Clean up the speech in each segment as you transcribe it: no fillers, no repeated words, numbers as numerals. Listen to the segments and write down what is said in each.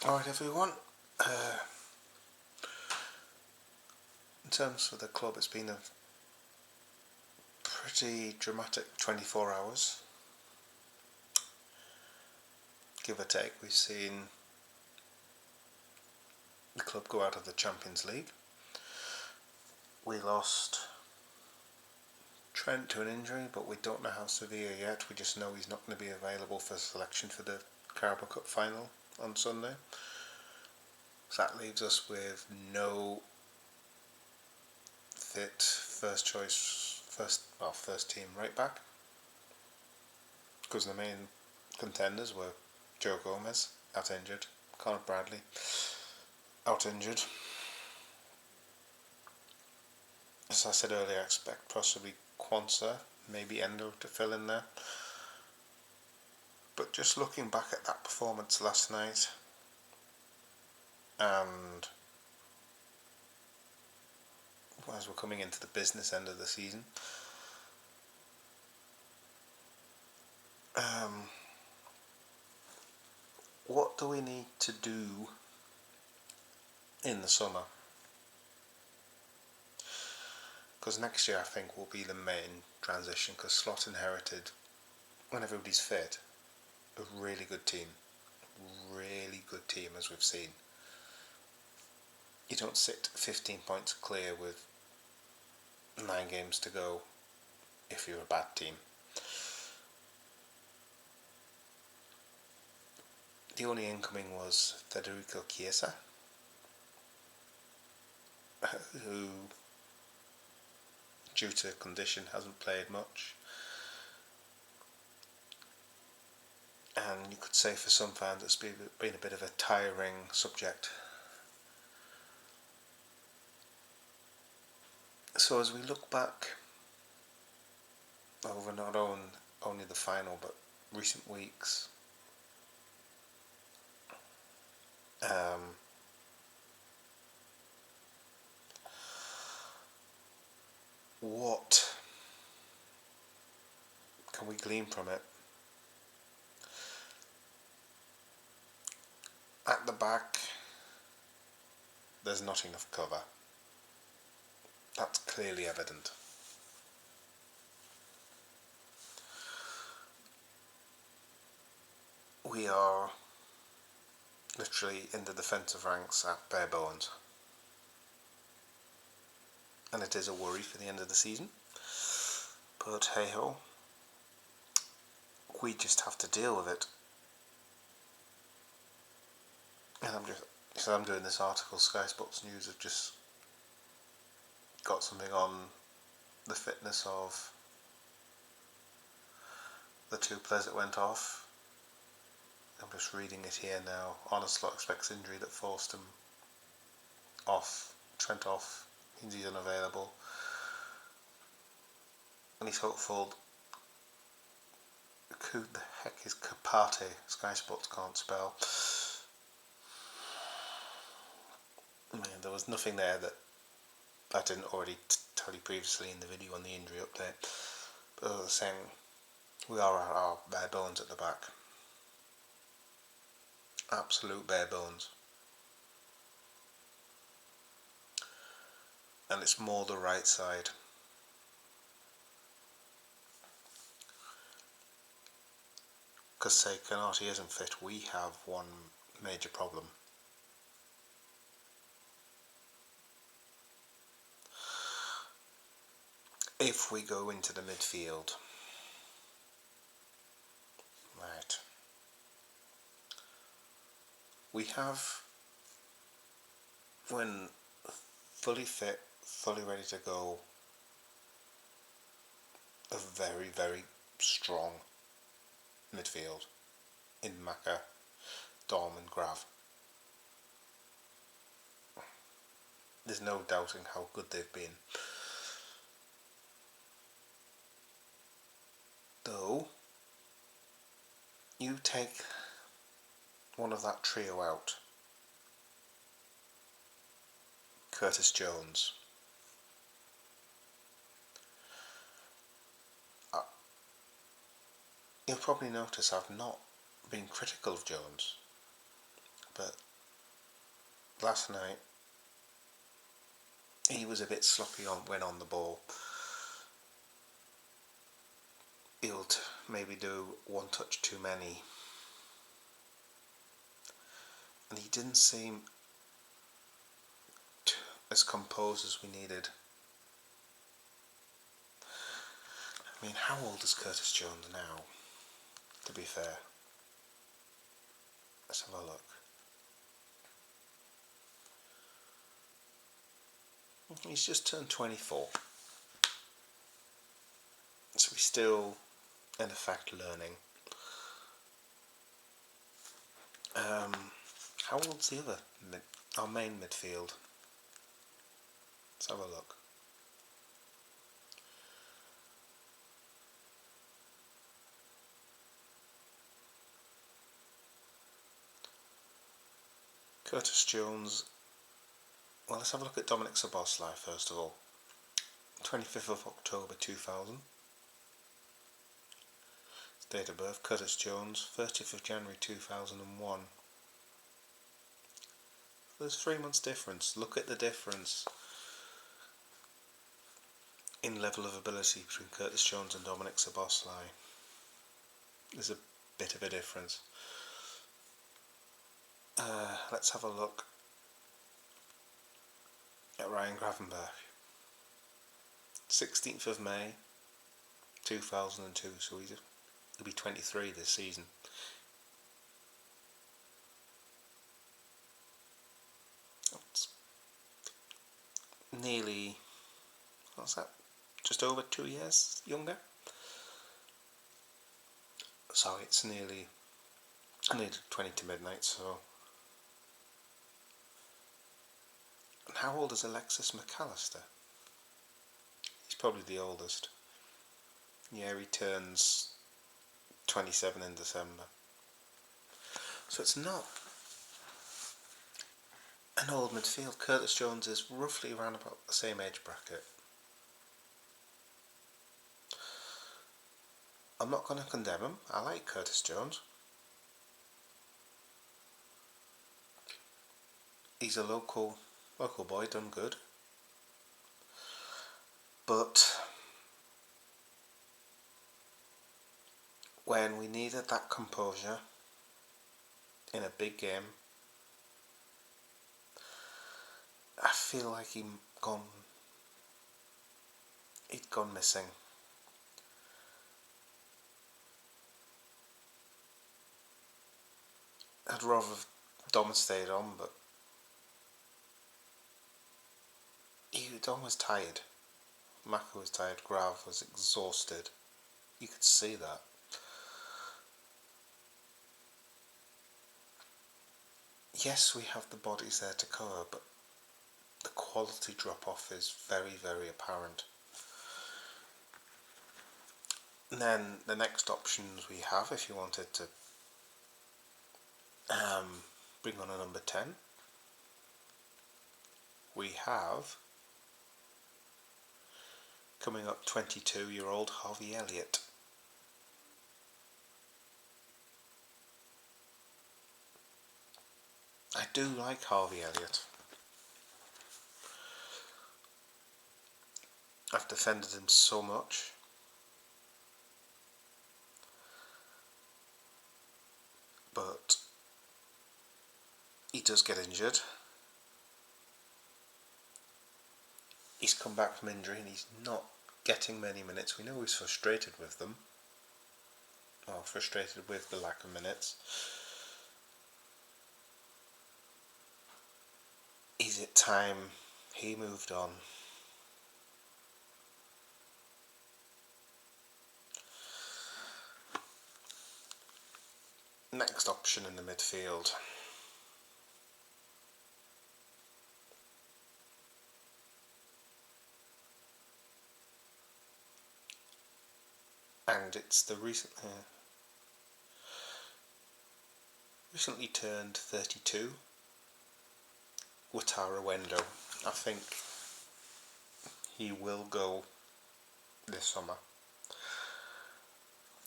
Alright everyone, in terms of the club, it's been a pretty dramatic 24 hours, give or take. We've seen the club go out of the Champions League. We lost Trent to an injury, but we don't know how severe yet. We just know he's not going to be available for selection for the Carabao Cup final on Sunday. So that leaves us with no fit first team right back, because the main contenders were Joe Gomez out injured, Conor Bradley out injured. As I said earlier, I expect possibly Quansah, maybe Endo to fill in there. But just looking back at that performance last night, and as we're coming into the business end of the season, what do we need to do in the summer? Because next year I think will be the main transition, because Slot inherited, when everybody's fit, a really good team as we've seen. You don't sit 15 points clear with 9 games to go if you're a bad team. The only incoming was Federico Chiesa, who, due to condition, hasn't played much. And you could say for some fans it's been a bit of a tiring subject. So as we look back over not only the final but recent weeks, what can we glean from it? At the back, there's not enough cover. That's clearly evident. We are literally in the defensive ranks at bare bones. And it is a worry for the end of the season. But hey ho, we just have to deal with it. And I'm doing this article, Sky Sports News have just got something on the fitness of the 2 players that went off. I'm just reading it here now. Arne Slot expects injury that forced him off. Trent off. He's unavailable. And he's hopeful. Who the heck is Kapate? Sky Sports can't spell. There was nothing there that I didn't already tell you previously in the video on the injury update. But as I was saying, we are at our bare bones at the back. Absolute bare bones. And it's more the right side. Because say Canati isn't fit, we have one major problem. If we go into the midfield, right, we have, when fully fit, fully ready to go, a very, very strong midfield in Maka, Dom and Grav. There's no doubting how good they've been. Though, you take one of that trio out, Curtis Jones. You'll probably notice I've not been critical of Jones, but last night he was a bit sloppy when on the ball. He'll maybe do one touch too many, and he didn't seem as composed as we needed. I mean, how old is Curtis Jones now, to be fair? Let's have a look. He's just turned 24. So he's still, in effect, learning. How old's the other, our main midfield? Let's have a look. Curtis Jones. Well, let's have a look at Dominic Szoboszlai first of all. 25th of October 2000. His date of birth, Curtis Jones, 30th of January 2001. There's 3 months difference. Look at the difference in level of ability between Curtis Jones and Dominic Szoboszlai. There's a bit of a difference. Let's have a look at Ryan Gravenberch. 16th of May 2002, so he'll be 23 this season. That's nearly, what's that, just over 2 years younger? Sorry, it's nearly 20 to midnight, so. And how old is Alexis McAllister? He's probably the oldest. Yeah, he turns 27 in December. So it's not an old midfield. Curtis Jones is roughly around about the same age bracket. I'm not going to condemn him. I like Curtis Jones. He's a local boy, done good. But when we needed that composure in a big game, I feel like he'd gone missing. I'd rather Dom had stayed on, but Dom was tired. Maka was tired. Grav was exhausted. You could see that. Yes, we have the bodies there to cover, but the quality drop-off is very, very apparent. And then the next options we have, if you wanted to bring on a number 10, we have, coming up, 22-year-old Harvey Elliott. I do like Harvey Elliott. I've defended him so much. But he does get injured. He's come back from injury and he's not getting many minutes. We know he's frustrated with them. Well, frustrated with the lack of minutes. Is it time he moved on? Next option in the midfield. And it's the recently turned 32, Wataru Endo. I think he will go this summer.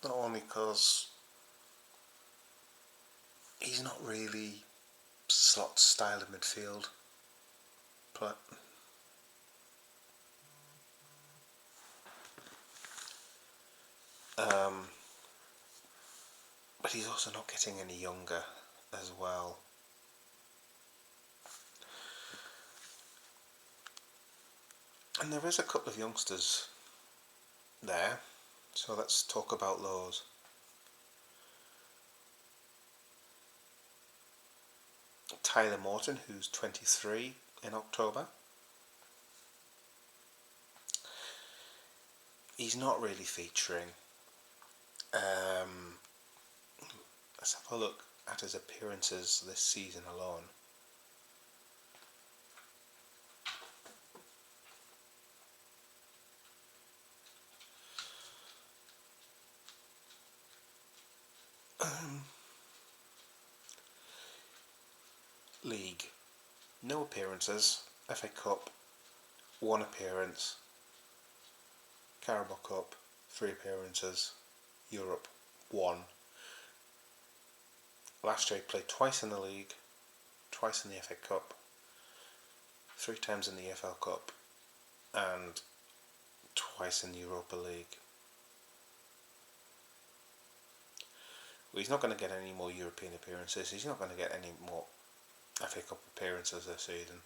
Not only because he's not really Slot's style of midfield. But he's also not getting any younger as well. And there is a couple of youngsters there, so let's talk about those. Tyler Morton, who's 23 in October. He's not really featuring. Let's have a look at his appearances this season alone. League, no appearances. FA Cup, 1 appearance. Carabao Cup, 3 appearances. Europe, 1. Last year he played twice in the league, twice in the FA Cup, 3 times in the EFL Cup, and twice in the Europa League. Well, he's not going to get any more European appearances. He's not going to get any more FA Cup appearances this season.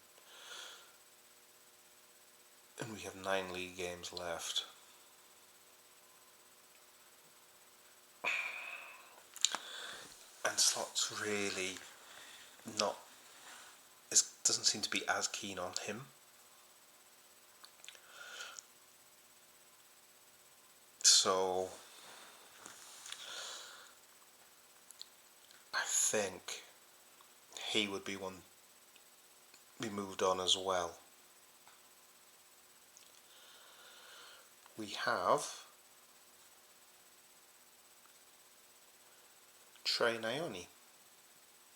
And we have 9 league games left. And Slot's really not, doesn't seem to be as keen on him. So I think he would be moved on as well. We have Trey Nayoni,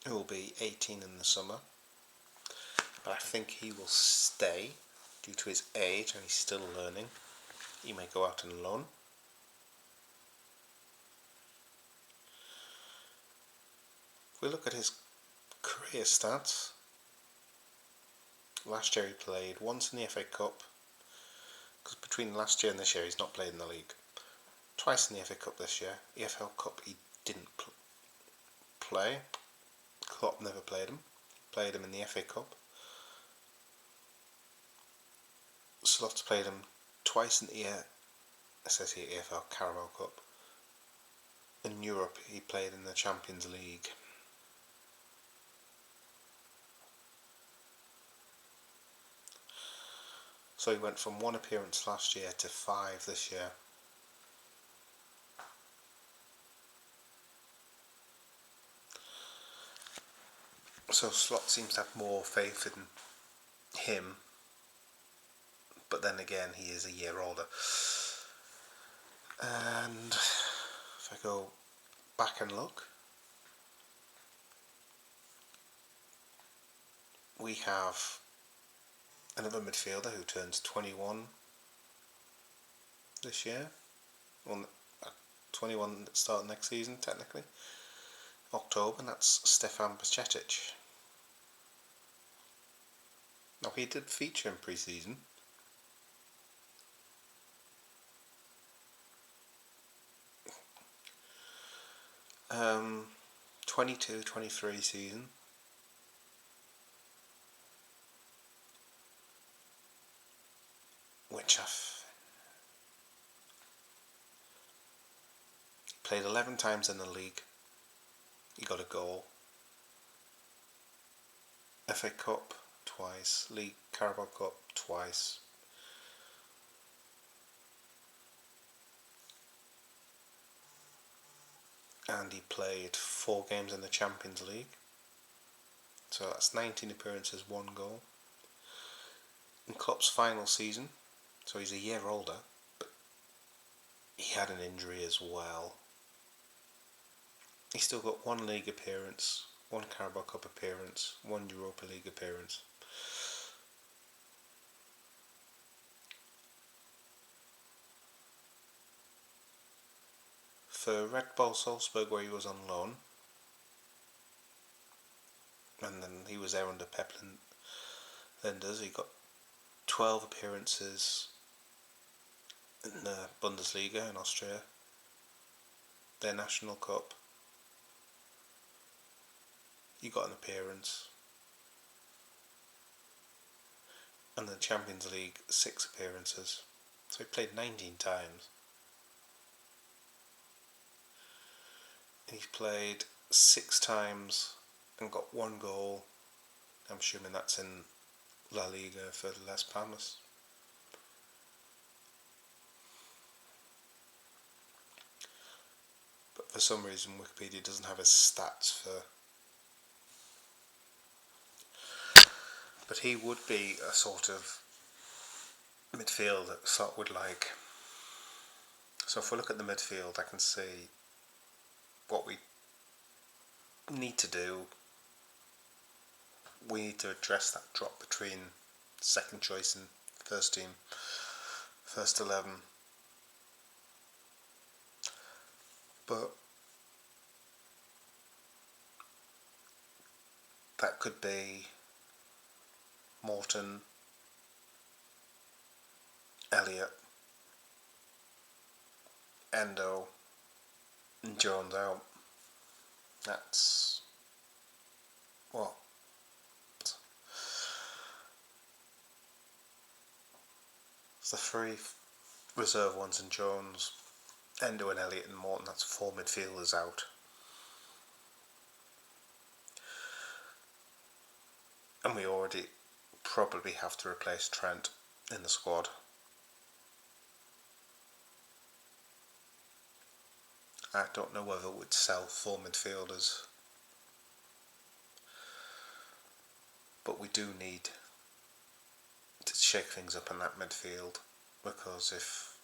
who will be 18 in the summer, but I think he will stay due to his age and he's still learning. He may go out on loan. If we look at his career stats, last year he played once in the FA Cup, because between last year and this year he's not played in the league. Twice in the FA Cup this year. EFL Cup he didn't play. Klopp never played him. Played him in the FA Cup. Slot's played him twice in the it says here EFL Carabao Cup. In Europe he played in the Champions League. So he went from 1 appearance last year to 5 this year. So Slot seems to have more faith in him, but then again he is a year older. And if I go back and look, we have another midfielder who turns 21 this year. Well, 21 start next season technically, October, and that's Stefan Bajcetic. Now he did feature in pre-season. Um, 22-23 season. Which I've played 11 times in the league. He got a goal. FA Cup twice, League Carabao Cup twice. And he played 4 games in the Champions League. So that's 19 appearances, 1 goal. In Klopp's final season, so he's a year older, but he had an injury as well. He's still got 1 league appearance, 1 Carabao Cup appearance, 1 Europa League appearance. For Red Bull Salzburg, where he was on loan, and then he was there under Pep Linders. He got 12 appearances in the Bundesliga in Austria, their national cup. He got an appearance. And the Champions League, 6 appearances. So he played 19 times. He's played 6 times and got 1 goal. I'm assuming that's in La Liga for Las Palmas. But for some reason Wikipedia doesn't have his stats for... But he would be a sort of midfield that Slot would like. So if we look at the midfield, I can see what we need to do. We need to address that drop between second choice and first team, first 11. But that could be Morton, Elliott, Endo, and Jones out. That's what? It's the 3 reserve ones in Jones, Endo and Elliott and Morton. That's 4 midfielders out. And we already probably have to replace Trent in the squad. I don't know whether we'd sell 4 midfielders, but we do need to shake things up in that midfield, because if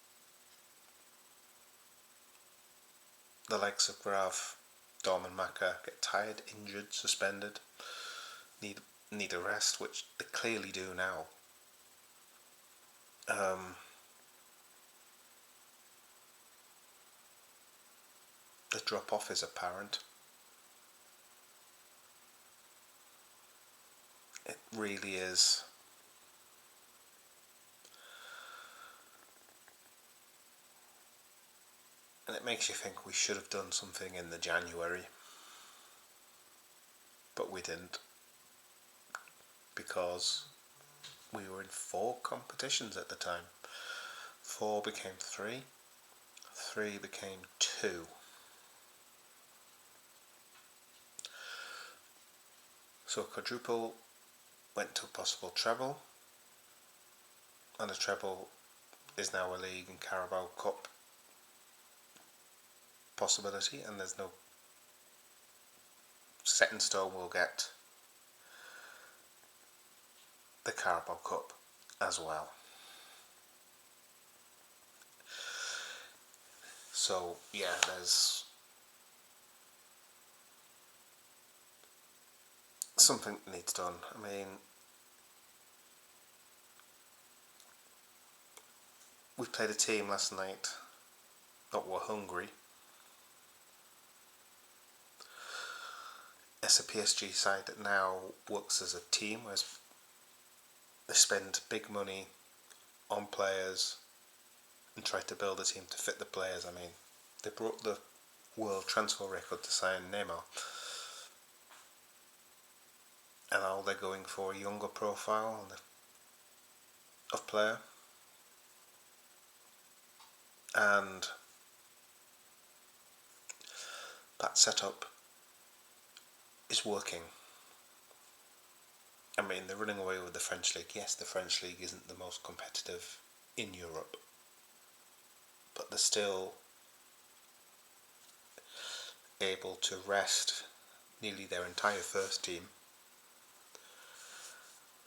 the likes of Graf, Dom and Maka get tired, injured, suspended, need a rest, which they clearly do now, the drop off is apparent. It really is. And it makes you think we should have done something in the January, but we didn't, because we were in 4 competitions at the time. 4 became 3, 3 became 2. So quadruple went to a possible treble, and a treble is now a league and Carabao Cup possibility, and there's no set in stone. We'll get the Carabao Cup as well. So yeah, there's something that needs done. I mean, we played a team last night that were hungry. It's a PSG side that now works as a team, whereas they spend big money on players and try to build a team to fit the players. I mean, they broke the world transfer record to sign Neymar, and now they're going for a younger profile of player, and that setup is working. I mean, they're running away with the French League. Yes, the French League isn't the most competitive in Europe, but they're still able to rest nearly their entire first team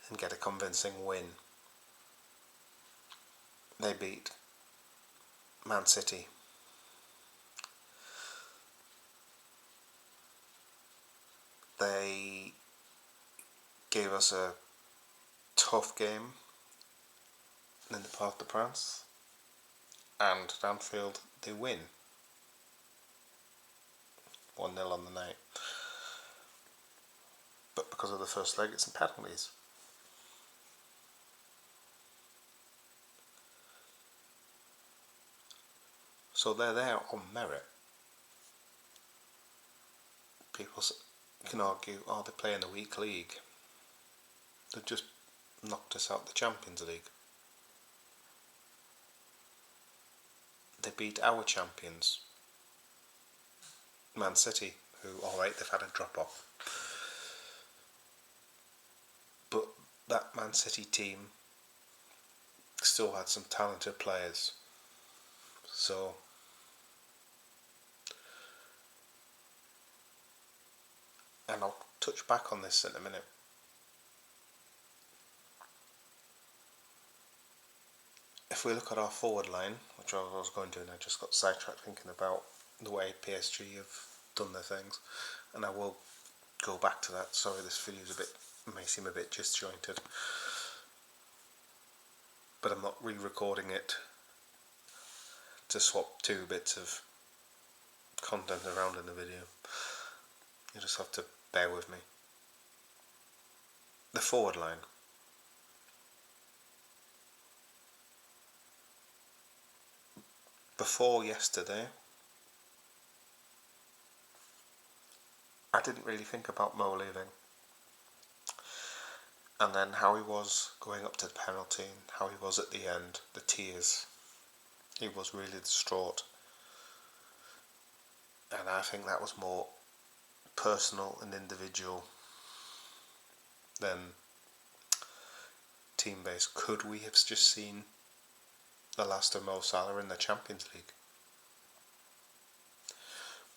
and get a convincing win. They beat Man City. They gave us a tough game in the Parc des Princes, and at Anfield they win 1-0 on the night. but because of the first leg, it's in penalties. So they're there on merit. People can argue, oh, they play in the weak league. They've just knocked us out the Champions League. They beat our champions, Man City, who, alright, they've had a drop-off. But that Man City team still had some talented players. So, and I'll touch back on this in a minute. If we look at our forward line, which I was going to, and I just got sidetracked thinking about the way PSG have done their things, and I will go back to that. Sorry, this video's may seem a bit disjointed, but I'm not re-recording it to swap two bits of content around in the video. You just have to bear with me. The forward line. Before yesterday, I didn't really think about Mo leaving. And then how he was going up to the penalty, and how he was at the end, the tears. He was really distraught. And I think that was more personal and individual than team-based. Could we have just seen the last of Mo Salah in the Champions League?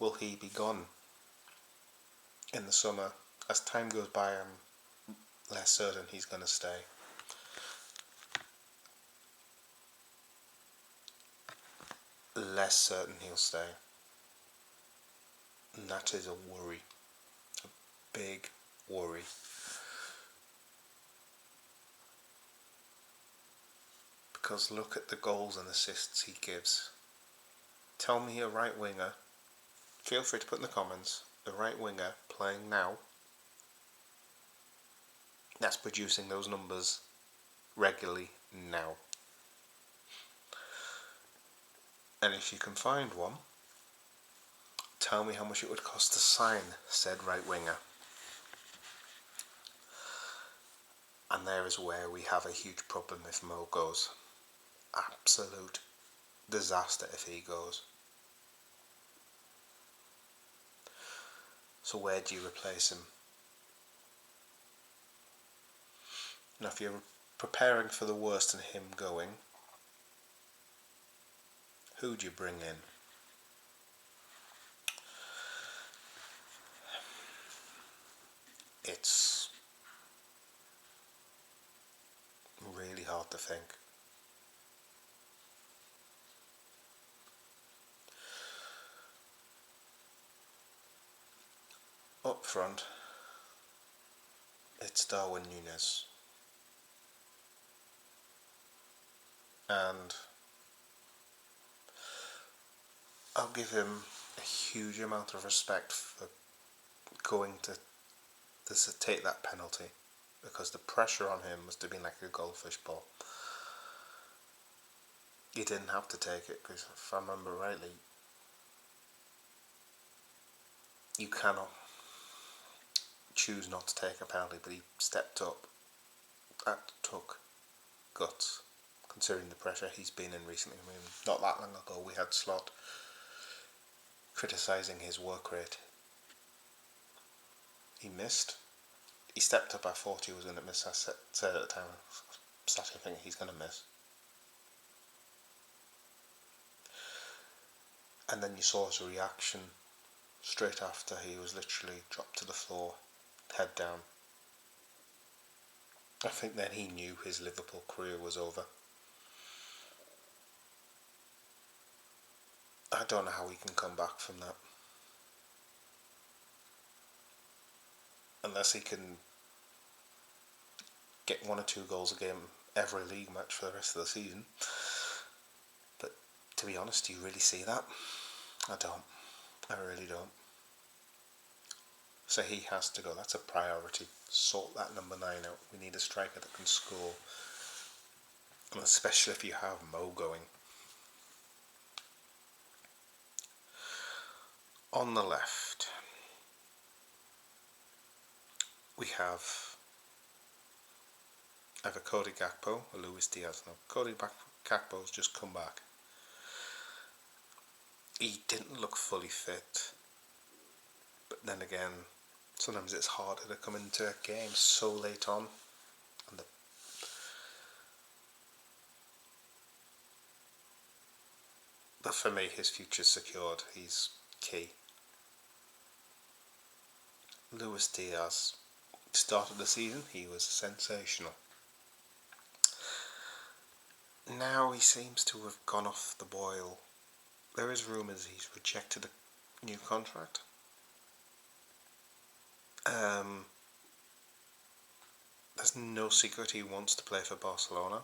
Will he be gone in the summer? As time goes by, I'm less certain he's going to stay. Less certain he'll stay. And that is a worry. A big worry. Because look at the goals and assists he gives. Tell me a right winger, feel free to put in the comments, a right winger playing now that's producing those numbers regularly now. And if you can find one, tell me how much it would cost to sign said right winger. And there is where we have a huge problem if Mo goes. Absolute disaster if he goes. So where do you replace him? Now if you're preparing for the worst in him going, who do you bring in? It's really hard to think. Up front, it's Darwin Núñez. And I'll give him a huge amount of respect for going to take that penalty, because the pressure on him must have been like a goldfish ball. He didn't have to take it, because if I remember rightly, you cannot choose not to take a penalty, but he stepped up. That took guts, considering the pressure he's been in recently. I mean, not that long ago we had Slot criticising his work rate. He missed. He stepped up. I thought he was going to miss. I said at the time, I started thinking he's going to miss. And then you saw his reaction straight after. He was literally dropped to the floor, head down. I think then he knew his Liverpool career was over. I don't know how he can come back from that. Unless he can get 1 or 2 goals a game every league match for the rest of the season. But to be honest, do you really see that? I don't. I really don't. So he has to go. That's a priority. Sort that number 9 out. We need a striker that can score. And especially if you have Mo going. On the left, we have either Cody Gakpo or Luis Diaz. Now, Cody Gakpo's just come back. He didn't look fully fit. But then again, sometimes it's harder to come into a game so late on. And but for me, his future's secured. He's key. Luis Diaz started the season, he was sensational. Now he seems to have gone off the boil. There is rumours he's rejected a new contract. There's no secret he wants to play for Barcelona.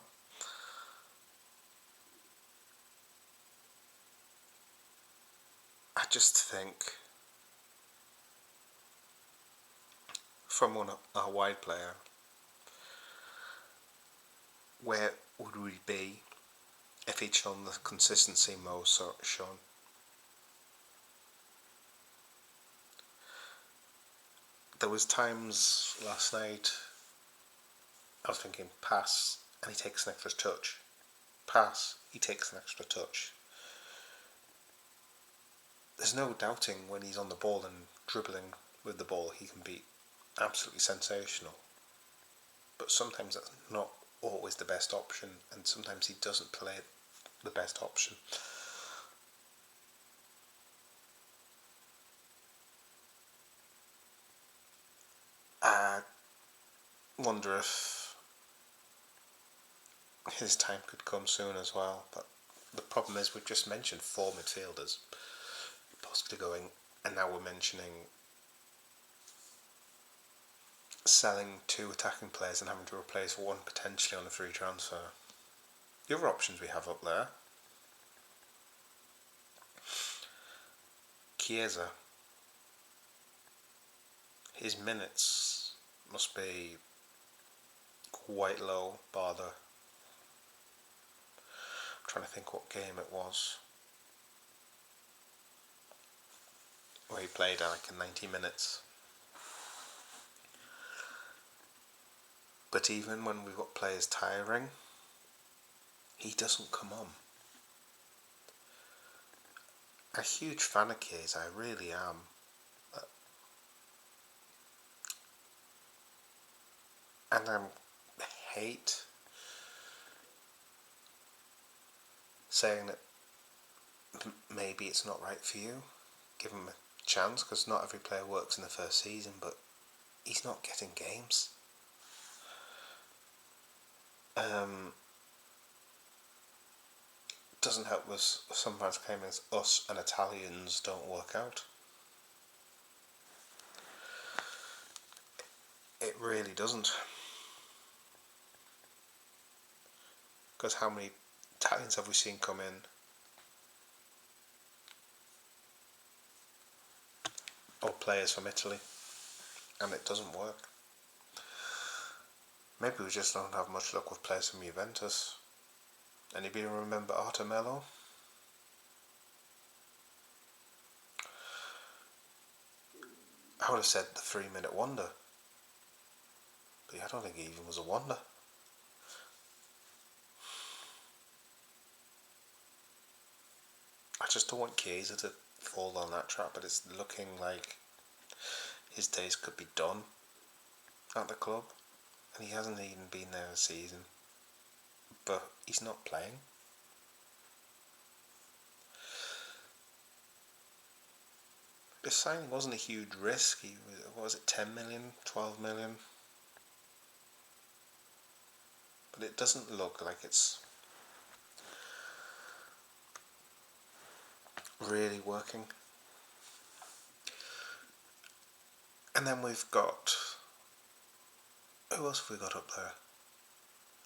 I just think from a wide player, where would we be if he'd shown the consistency Mo's shown? There was times last night I was thinking pass and he takes an extra touch. Pass, he takes an extra touch. There's no doubting when he's on the ball and dribbling with the ball, he can be absolutely sensational. But sometimes that's not always the best option, and sometimes he doesn't play the best option. I wonder if his time could come soon as well, but the problem is we've just mentioned 4 midfielders possibly going, and now we're mentioning selling 2 attacking players and having to replace 1 potentially on a free transfer. The other options we have up there, Chiesa, his minutes must be quite low, bar the... I'm trying to think what game it was where he played like in 90 minutes. But even when we've got players tiring, he doesn't come on. A huge fan of Chiesa, I really am. And I hate saying that maybe it's not right for you. Give him a chance, because not every player works in the first season, but he's not getting games. Doesn't help us sometimes claiming us and Italians don't work out. It really doesn't. Because how many Italians have we seen come in or players from Italy and it doesn't work? Maybe we just don't have much luck with players from Juventus. Anybody remember Artemelo? I would have said the 3-minute wonder. But I don't think he even was a wonder. I just don't want Chiesa to fall on that trap, but it's looking like his days could be done at the club. And he hasn't even been there a season. But he's not playing. His signing wasn't a huge risk. What was it, 10 million, 12 million? But it doesn't look like it's really working. And then we've got... Who else have we got up there?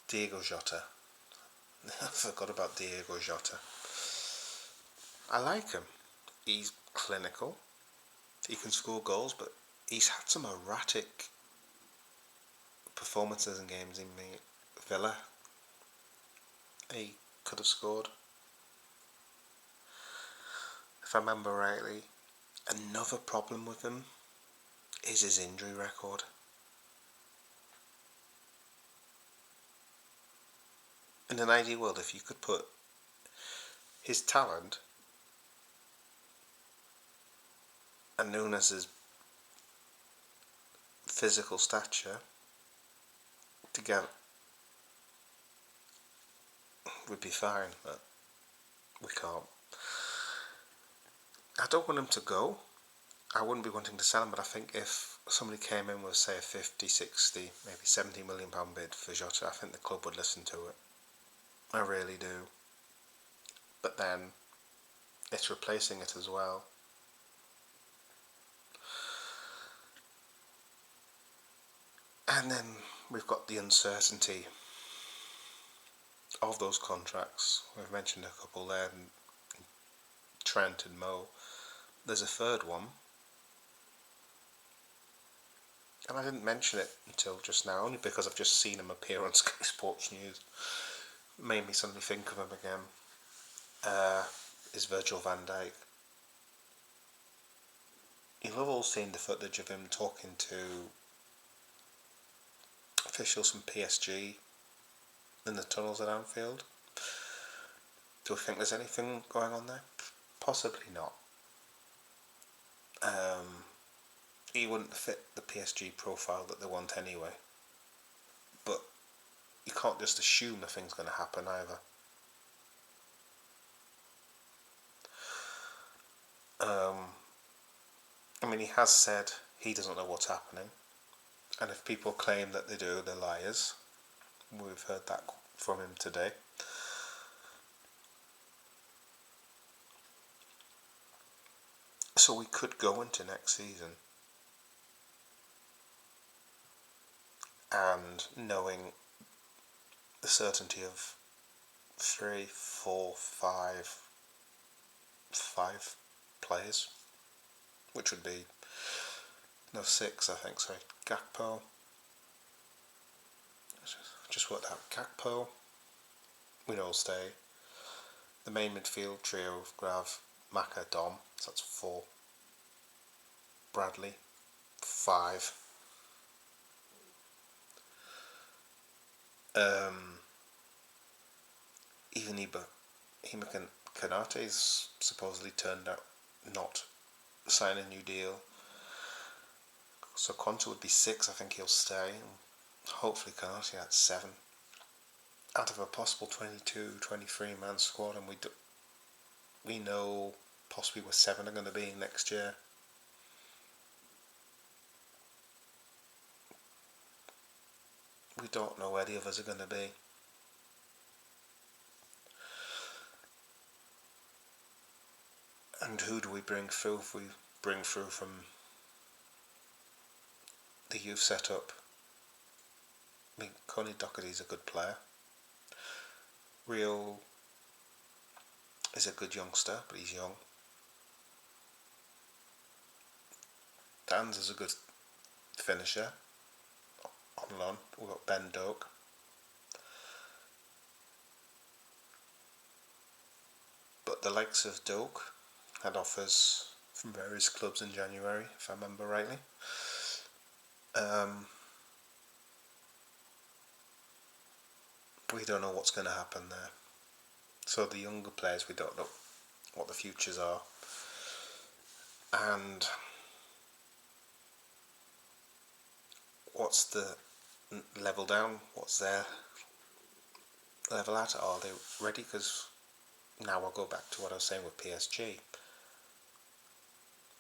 Diego Jota. I forgot about Diego Jota. I like him. He's clinical. He can score goals, but he's had some erratic performances in games in Villa. He could have scored. If I remember rightly, another problem with him is his injury record. In an ideal world, if you could put his talent and Nunes's physical stature together, we'd be fine, but we can't. I don't want him to go. I wouldn't be wanting to sell him, but I think if somebody came in with, say, a 50, 60, maybe £70 million bid for Jota, I think the club would listen to it. I really do. But then it's replacing it as well. And then we've got the uncertainty of those contracts. We've mentioned a couple there, Trent and Mo. There's a third one, and I didn't mention it until just now, only because I've just seen him appear on Sky Sports News. Made me suddenly think of him again. Is Virgil van Dijk. You'll have all seen the footage of him talking to officials from PSG in the tunnels at Anfield. Do we think there's anything going on there? Possibly not. He wouldn't fit the PSG profile that they want anyway. But you can't just assume nothing's going to happen either. I mean, he has said he doesn't know what's happening. And if people claim that they do, they're liars. We've heard that from him today. So we could go into next season and knowing the certainty of 3, 4, 5 players, which would be 6, I think. Sorry, Gakpo. Just worked out. Gakpo. We know will stay. The main midfield trio of Grav, Maka, Dom. So that's 4. Bradley, 5. Even Hima Kanate's supposedly turned out not sign a new deal. So Konta would be 6. I think he'll stay. Hopefully Kanate at 7. Out of a possible 22, 23 man squad, and we know possibly where 7 are going to be next year. We don't know where the others are going to be. And who do we bring through if we bring through from the youth setup? I mean, Connie Doherty's a good player. Rio is a good youngster, but he's young. Dan's is a good finisher. On loan, we've got Ben Doak. But the likes of Doak had offers from various clubs in January, if I remember rightly. We don't know what's going to happen there. So the younger players, we don't know what the futures are. And what's the level down? What's their level at? Are they ready? Because now I'll go back to what I was saying with PSG.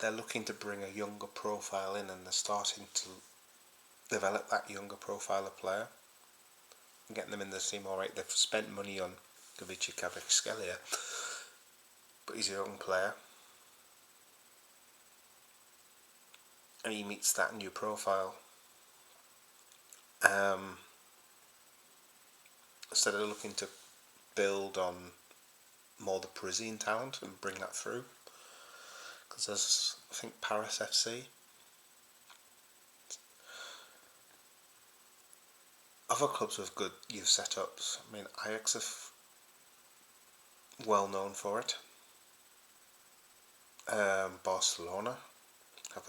They're looking to bring a younger profile in, and they're starting to develop that younger profile of player and getting them in the team. Alright, they've spent money on Gavici Kvaratskhelia, but he's a young player and he meets that new profile. Instead of looking to build on more the Parisian talent and bring that through, because there's, I think, Paris FC Other clubs with good youth setups. I mean, Ajax are well known for it. Barcelona have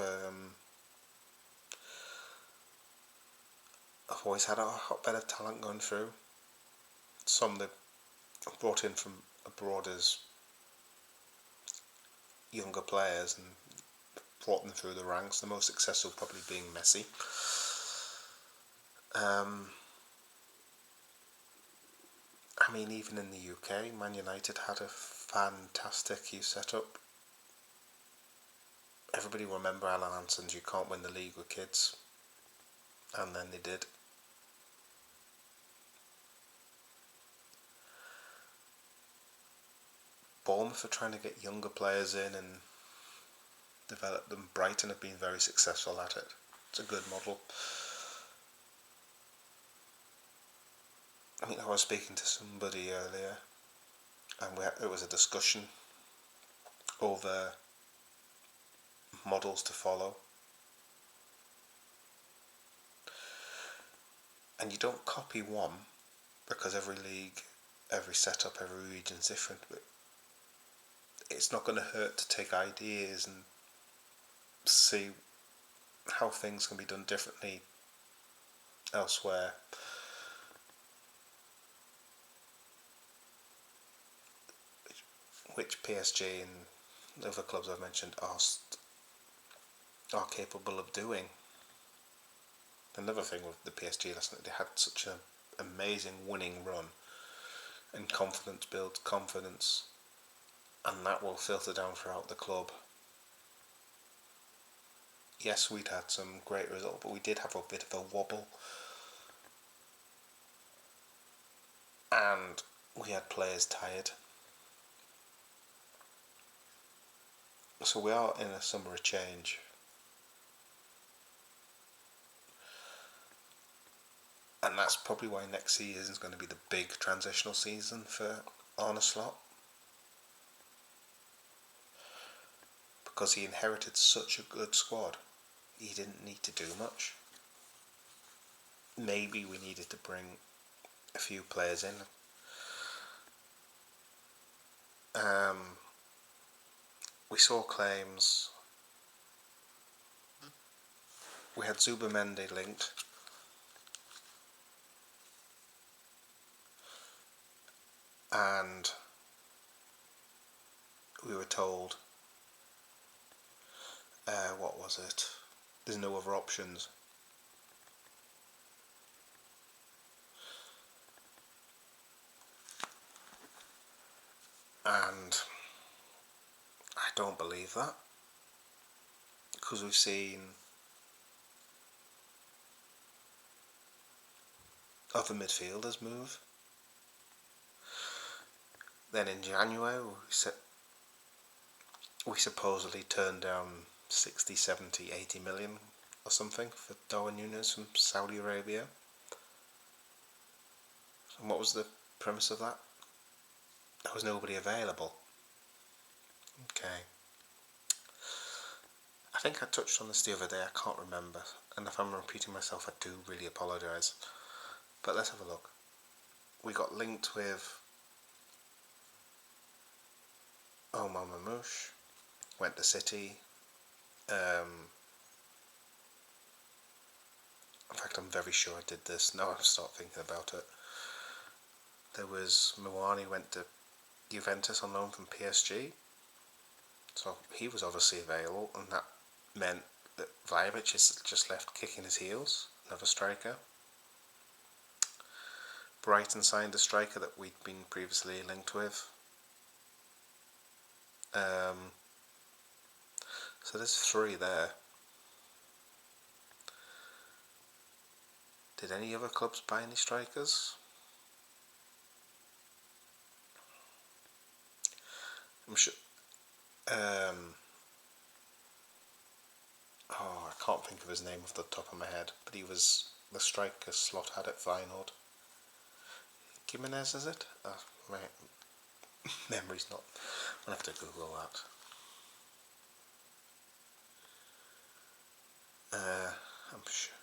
have always had a hotbed of talent going through. Some they brought in from abroad as younger players and brought them through the ranks. The most successful probably being Messi. I mean, even in the UK, Man United had a fantastic youth setup. Everybody remember Alan Hanson's "You can't win the league with kids," and then they did. Bournemouth are trying to get younger players in and develop them. Brighton have been very successful at it. It's a good model. I mean, I was speaking to somebody earlier, and it was a discussion over models to follow. And you don't copy one, because every league, every setup, every region is different, but it's not going to hurt to take ideas and see how things can be done differently elsewhere. Which PSG and other clubs I've mentioned are capable of doing. Another thing with the PSG last night, they had such an amazing winning run, and confidence builds confidence, and that will filter down throughout the club. Yes, we'd had some great results, but we did have a bit of a wobble, and we had players tired. So we are in a summer of change. And that's probably why next season is going to be the big transitional season for Arne Slot. Because he inherited such a good squad, he didn't need to do much. Maybe we needed to bring a few players in. We saw claims. We had Zubamendi linked. And we were told, what was it? There's no other options. And I don't believe that, because we've seen other midfielders move. Then in January we supposedly turned down 60, 70, 80 million or something for Darwin Núñez from Saudi Arabia. And what was the premise of that? There was nobody available. Okay. I think I touched on this the other day, I can't remember, and if I'm repeating myself I do really apologise. But let's have a look. We got linked with Omar Mamouche, went to City. In fact, I'm very sure I did this, now I start thinking about it. There was Mouani went to Juventus on loan from PSG, so he was obviously available, and that meant that Vlahovic is just left kicking his heels, another striker. Brighton signed a striker that we'd been previously linked with. So there's 3 there. Did any other clubs buy any strikers? I'm sure. I can't think of his name off the top of my head, but he was the striker Slot had at Feyenoord. Jimenez, is it? My memory's not. I'll have to Google that. I'm sure.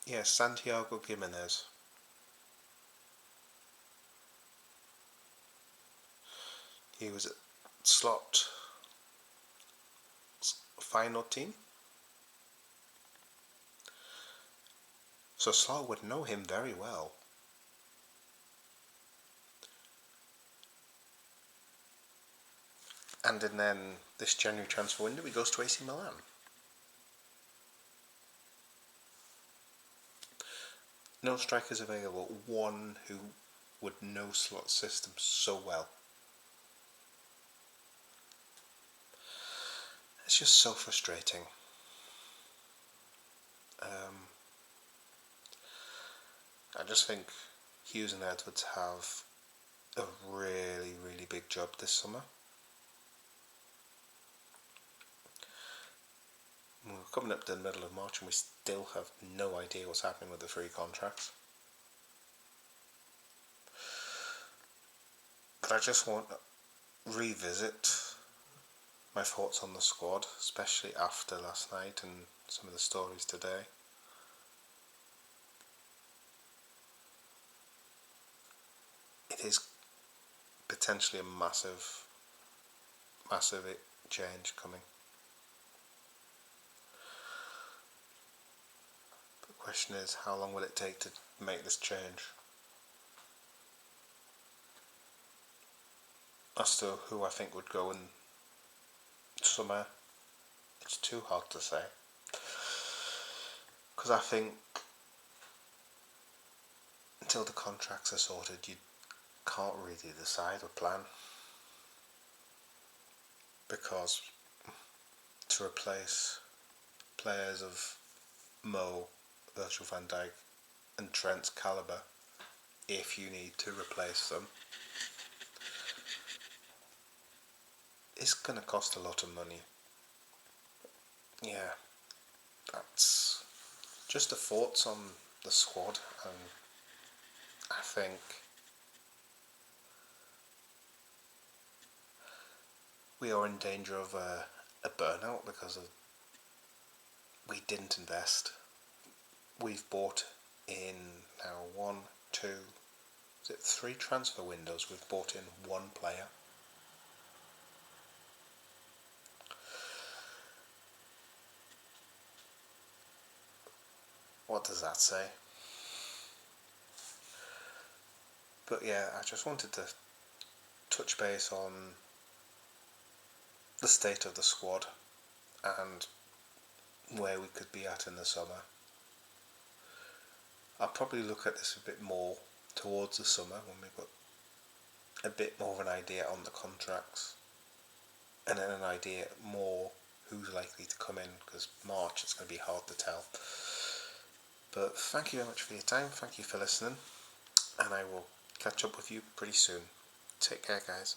Yeah, Santiago Gimenez. He was at slot final team. So Slot would know him very well. And then this January transfer window, he goes to AC Milan. No strikers available. One who would know Slot's system so well. It's just so frustrating. I just think Hughes and Edwards have a really, really big job this summer. We're coming up to the middle of March and we still have no idea what's happening with the free contracts. But I just want to revisit my thoughts on the squad, especially after last night and some of the stories today. It is potentially a massive change coming. The question is, how long will it take to make this change? As to who I think would go in summer, it's too hard to say. Because I think until the contracts are sorted, you can't really decide or plan. Because to replace players of Mo, Virgil van Dijk and Trent's calibre, if you need to replace them, it's going to cost a lot of money. Yeah, that's just the thoughts on the squad, and I think we are in danger of a burnout because we didn't invest. We've bought in now 3 transfer windows. We've bought in 1 player. What does that say? But yeah, I just wanted to touch base on the state of the squad and where we could be at in the summer. I'll probably look at this a bit more towards the summer when we've got a bit more of an idea on the contracts and then an idea more who's likely to come in, because March it's going to be hard to tell. But thank you very much for your time, thank you for listening, and I will catch up with you pretty soon. Take care, guys.